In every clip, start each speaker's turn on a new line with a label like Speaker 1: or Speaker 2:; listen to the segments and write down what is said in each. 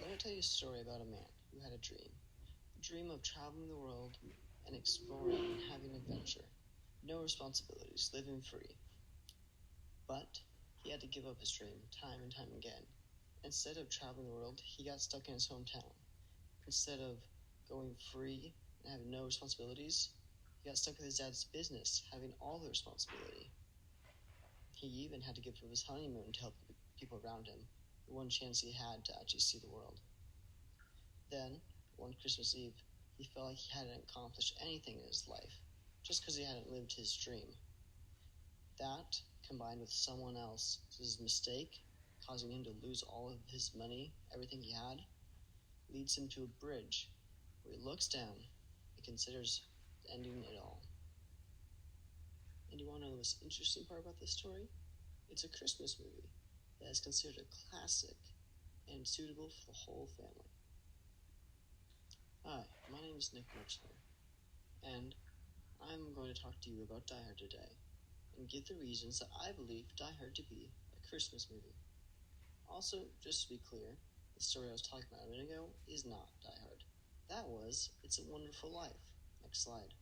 Speaker 1: going to tell you a story about a man who had a dream of traveling the world and exploring and having adventure. No responsibilities, living free. But he had to give up his dream time and time again. Instead of traveling the world, he got stuck in his hometown. Instead of going free and having no responsibilities, he got stuck with his dad's business, having all the responsibility. He even had to give up his honeymoon to help the people around him, the one chance he had to actually see the world. Then, one Christmas Eve, he felt like he hadn't accomplished anything in his life, just because he hadn't lived his dream. That, combined with someone else's mistake, causing him to lose all of his money, everything he had, leads him to a bridge where he looks down and considers ending it all. And you want to know the most interesting part about this story? It's a Christmas movie that is considered a classic and suitable for the whole family. Hi, my name is Nick Murchler, and I'm going to talk to you about Die Hard today, and give the reasons that I believe Die Hard to be a Christmas movie. Also, just to be clear, the story I was talking about a minute ago is not Die Hard. That was It's a Wonderful Life. Next slide.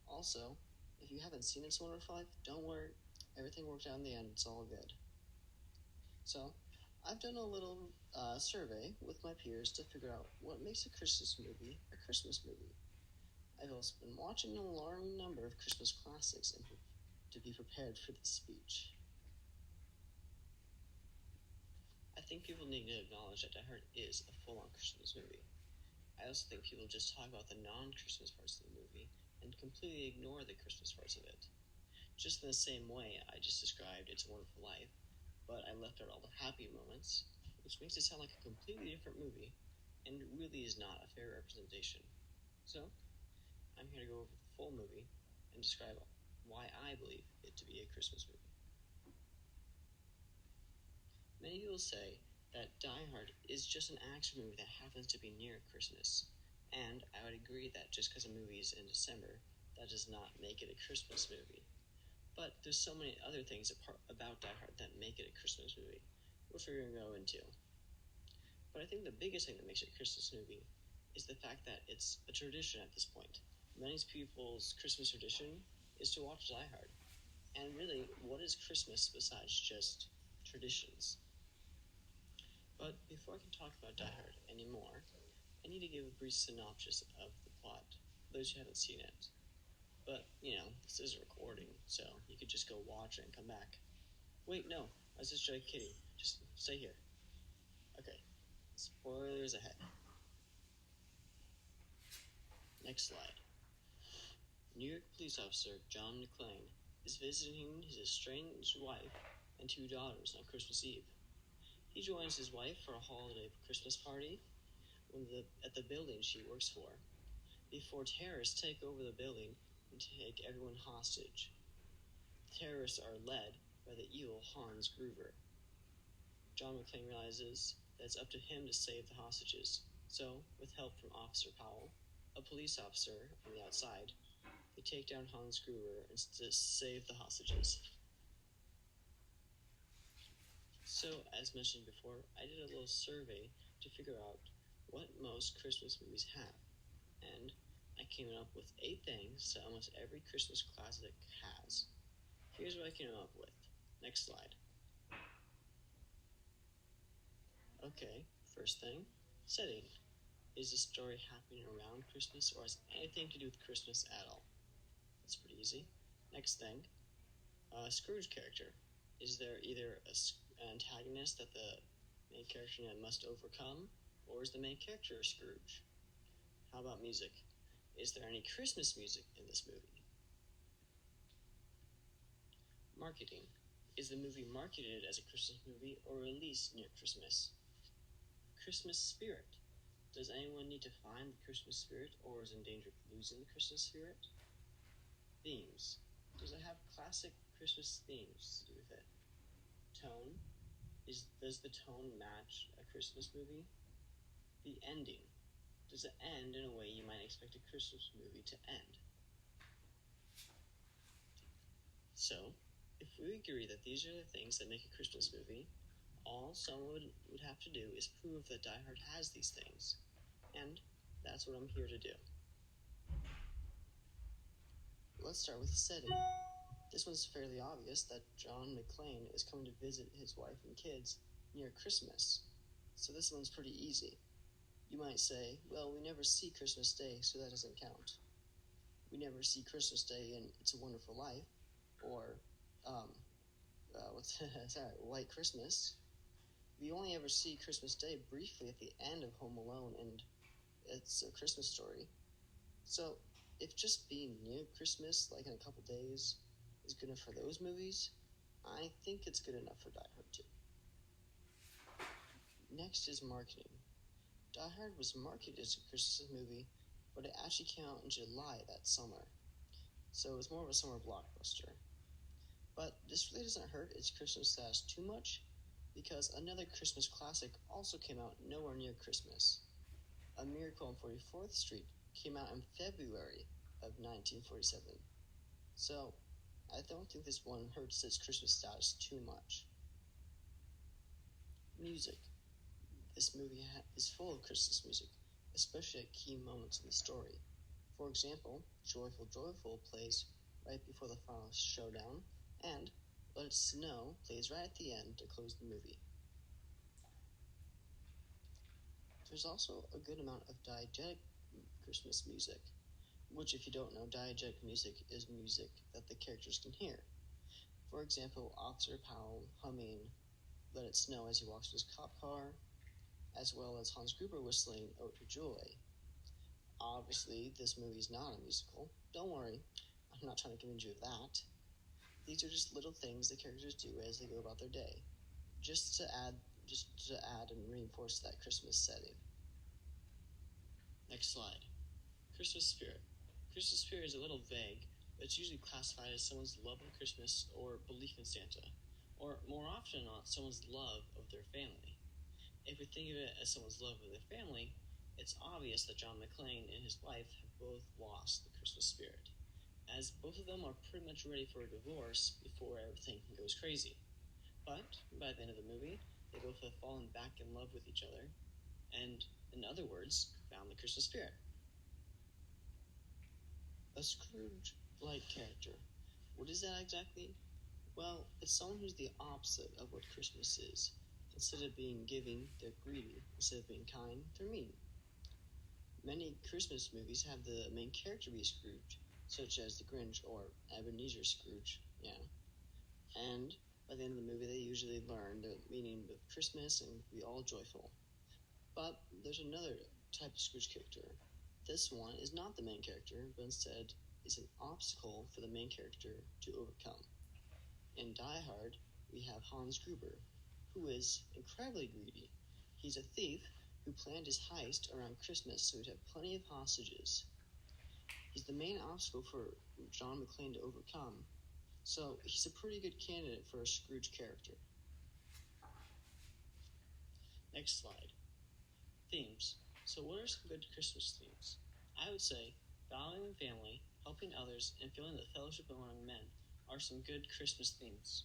Speaker 1: Also, if you haven't seen It's a Wonderful Life, don't worry, everything worked out in the end, it's all good. So, I've done a little survey with my peers to figure out what makes a Christmas movie a Christmas movie. I've also been watching an alarming number of Christmas classics and to be prepared for this speech. I think people need to acknowledge that Die Hard is a full-on Christmas movie. I also think people just talk about the non-Christmas parts of the movie and completely ignore the Christmas parts of it. Just in the same way I just described It's a Wonderful Life, but I left out all the happy moments, which makes it sound like a completely different movie, and really is not a fair representation. So, I'm here to go over the full movie and describe why I believe it to be a Christmas movie. Many people say that Die Hard is just an action movie that happens to be near Christmas, and I would agree that just because a movie is in December, that does not make it a Christmas movie. But there's so many other things about Die Hard that make it a Christmas movie, which we're going to go into. But I think the biggest thing that makes it a Christmas movie is the fact that it's a tradition at this point. Many people's Christmas tradition is to watch Die Hard. And really, what is Christmas besides just traditions? But before I can talk about Die Hard anymore, I need to give a brief synopsis of the plot, for those who haven't seen it. But, this is a recording, so you could just go watch it and come back. Wait, no, I was just kidding. Just stay here. Okay, spoilers ahead. Next slide. New York police officer John McClane is visiting his estranged wife and 2 daughters on Christmas Eve. He joins his wife for a holiday Christmas party at the building she works for, before terrorists take over the building and take everyone hostage. The terrorists are led by the evil Hans Gruber. John McClane realizes that it's up to him to save the hostages, so, with help from Officer Powell, a police officer on the outside, they take down Hans Gruber and save the hostages. So, as mentioned before, I did a little survey to figure out what most Christmas movies have, and I came up with 8 things that almost every Christmas classic has. Here's what I came up with. Next slide. Okay, first thing, setting. Is the story happening around Christmas, or has anything to do with Christmas at all? That's pretty easy. Next thing, Scrooge character. Is there either an antagonist that the main character must overcome, or is the main character Scrooge? How about music? Is there any Christmas music in this movie? Marketing. Is the movie marketed as a Christmas movie or released near Christmas? Christmas spirit. Does anyone need to find the Christmas spirit or is in danger of losing the Christmas spirit? Themes. Does it have classic Christmas themes to do with it? Tone. Does the tone match a Christmas movie? The ending. Does it end in a way you might expect a Christmas movie to end? So, if we agree that these are the things that make a Christmas movie, All someone would have to do is prove that Die Hard has these things, and that's what I'm here to do. Let's start with the setting. This one's fairly obvious that John McClane is coming to visit his wife and kids near Christmas, so this one's pretty easy. You might say, well, we never see Christmas Day, so that doesn't count. We never see Christmas Day in It's a Wonderful Life, or, White Christmas. We only ever see Christmas Day briefly at the end of Home Alone and It's a Christmas Story. So, if just being near Christmas, like in a couple days, is good enough for those movies, I think it's good enough for Die Hard 2. Next is marketing. Die Hard was marketed as a Christmas movie, but it actually came out in July that summer, so it was more of a summer blockbuster. But this really doesn't hurt its Christmas status too much, because another Christmas classic also came out nowhere near Christmas. A Miracle on 44th Street came out in February of 1947, so I don't think this one hurts its Christmas status too much. Music. This movie is full of Christmas music, especially at key moments in the story. For example, Joyful Joyful plays right before the final showdown, and Let It Snow plays right at the end to close the movie. There's also a good amount of diegetic Christmas music, which, if you don't know, diegetic music is music that the characters can hear. For example, Officer Powell humming Let It Snow as he walks to his cop car, as well as Hans Gruber whistling Ode to Joy. Obviously, this movie is not a musical. Don't worry, I'm not trying to convince you of that. These are just little things the characters do as they go about their day, just to add and reinforce that Christmas setting. Next slide. Christmas spirit. Christmas spirit is a little vague, but it's usually classified as someone's love of Christmas or belief in Santa, or more often than not, someone's love of their family. If we think of it as someone's love of their family, it's obvious that John McClane and his wife have both lost the Christmas spirit, as both of them are pretty much ready for a divorce before everything goes crazy. But by the end of the movie, they both have fallen back in love with each other, and, in other words, found the Christmas spirit. A Scrooge-like character. What is that exactly? Well, it's someone who's the opposite of what Christmas is. Instead of being giving, they're greedy. Instead of being kind, they're mean. Many Christmas movies have the main character be Scrooge, such as The Grinch or Ebenezer Scrooge, And by the end of the movie, they usually learn the meaning of Christmas and be all joyful. But there's another type of Scrooge character. This one is not the main character, but instead is an obstacle for the main character to overcome. In Die Hard, we have Hans Gruber, who is incredibly greedy. He's a thief who planned his heist around Christmas so he'd have plenty of hostages. He's the main obstacle for John McClane to overcome, so he's a pretty good candidate for a Scrooge character. Next slide. Themes. So what are some good Christmas themes? I would say valuing family, helping others, and feeling the fellowship among men are some good Christmas themes.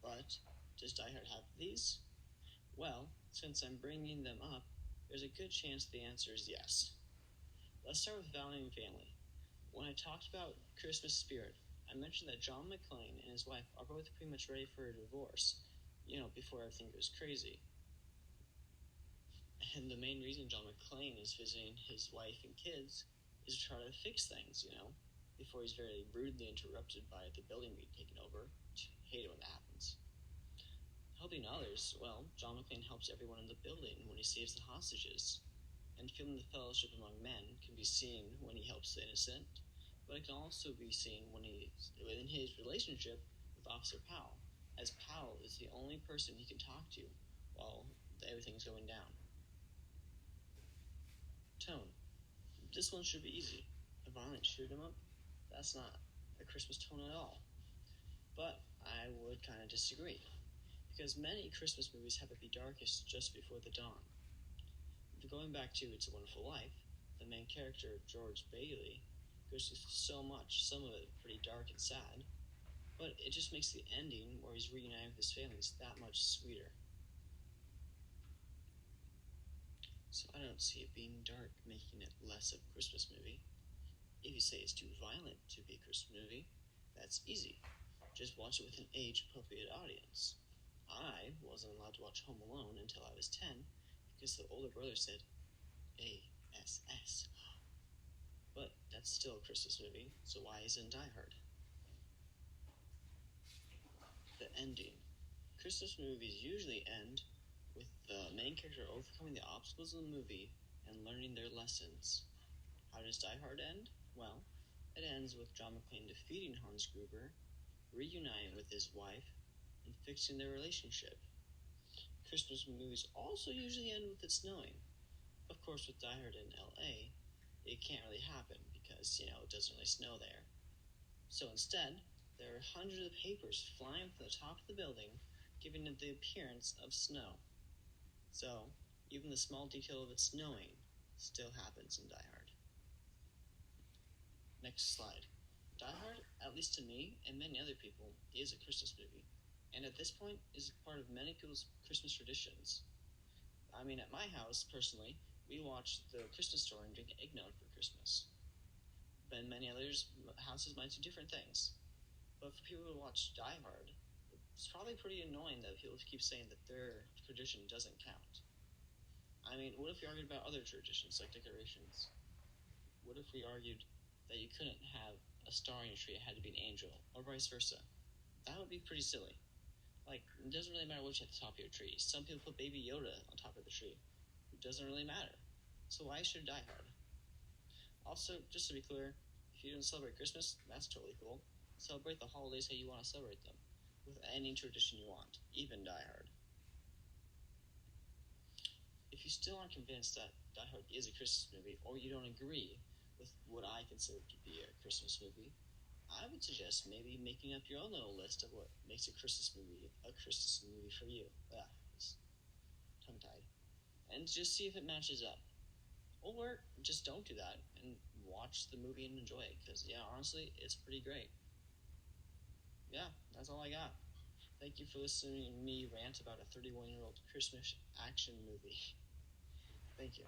Speaker 1: But does Die Hard have these? Well, since I'm bringing them up, there's a good chance the answer is yes. Let's start with valuing family. When I talked about Christmas spirit, I mentioned that John McClane and his wife are both pretty much ready for a divorce, before everything goes crazy. And the main reason John McClane is visiting his wife and kids is to try to fix things, before he's very rudely interrupted by the building being taken over. I hate it when that happens. Helping others, well, John McClane helps everyone in the building when he saves the hostages. And feeling the fellowship among men can be seen when he helps the innocent, but it can also be seen when he's in his relationship with Officer Powell, as Powell is the only person he can talk to while everything's going down. Tone. This one should be easy. A violent shoot 'em up? That's not a Christmas tone at all. But I would kind of disagree, because many Christmas movies have it be darkest just before the dawn. Going back to It's a Wonderful Life, the main character, George Bailey, goes through so much, some of it pretty dark and sad, but it just makes the ending, where he's reunited with his family, that much sweeter. So I don't see it being dark making it less of a Christmas movie. If you say it's too violent to be a Christmas movie, that's easy. Just watch it with an age-appropriate audience. I wasn't allowed to watch Home Alone until I was 10 because the older brother said, ASS. But that's still a Christmas movie, so why isn't Die Hard? The ending. Christmas movies usually end with the main character overcoming the obstacles of the movie and learning their lessons. How does Die Hard end? Well, it ends with John McClane defeating Hans Gruber, reuniting with his wife, and fixing their relationship. Christmas movies also usually end with it snowing. Of course, with Die Hard in LA, it can't really happen because, it doesn't really snow there. So instead, there are hundreds of papers flying from the top of the building, giving it the appearance of snow. So, even the small detail of it snowing still happens in Die Hard. Next slide. Die Hard, at least to me and many other people, is a Christmas movie, and at this point is part of many people's Christmas traditions. At my house, personally, we watch The Christmas Story and drink eggnog for Christmas. But in many others' houses might do different things. But for people who watch Die Hard, it's probably pretty annoying that people keep saying that their tradition doesn't count. What if we argued about other traditions, like decorations? What if we argued that you couldn't have a star in your tree, it had to be an angel, or vice versa? That would be pretty silly. It doesn't really matter what's at the top of your tree. Some people put Baby Yoda on top of the tree. It doesn't really matter. So why should Die Hard? Also, just to be clear, if you don't celebrate Christmas, that's totally cool. Celebrate the holidays how you want to celebrate them, with any tradition you want, even Die Hard. If you still aren't convinced that Die Hard is a Christmas movie, or you don't agree with what I consider to be a Christmas movie, I would suggest maybe making up your own little list of what makes a Christmas movie for you. It's tongue-tied. And just see if it matches up. Or just don't do that and watch the movie and enjoy it, because, honestly, it's pretty great. Yeah, that's all I got. Thank you for listening to me rant about a 31-year-old Christmas action movie. Thank you.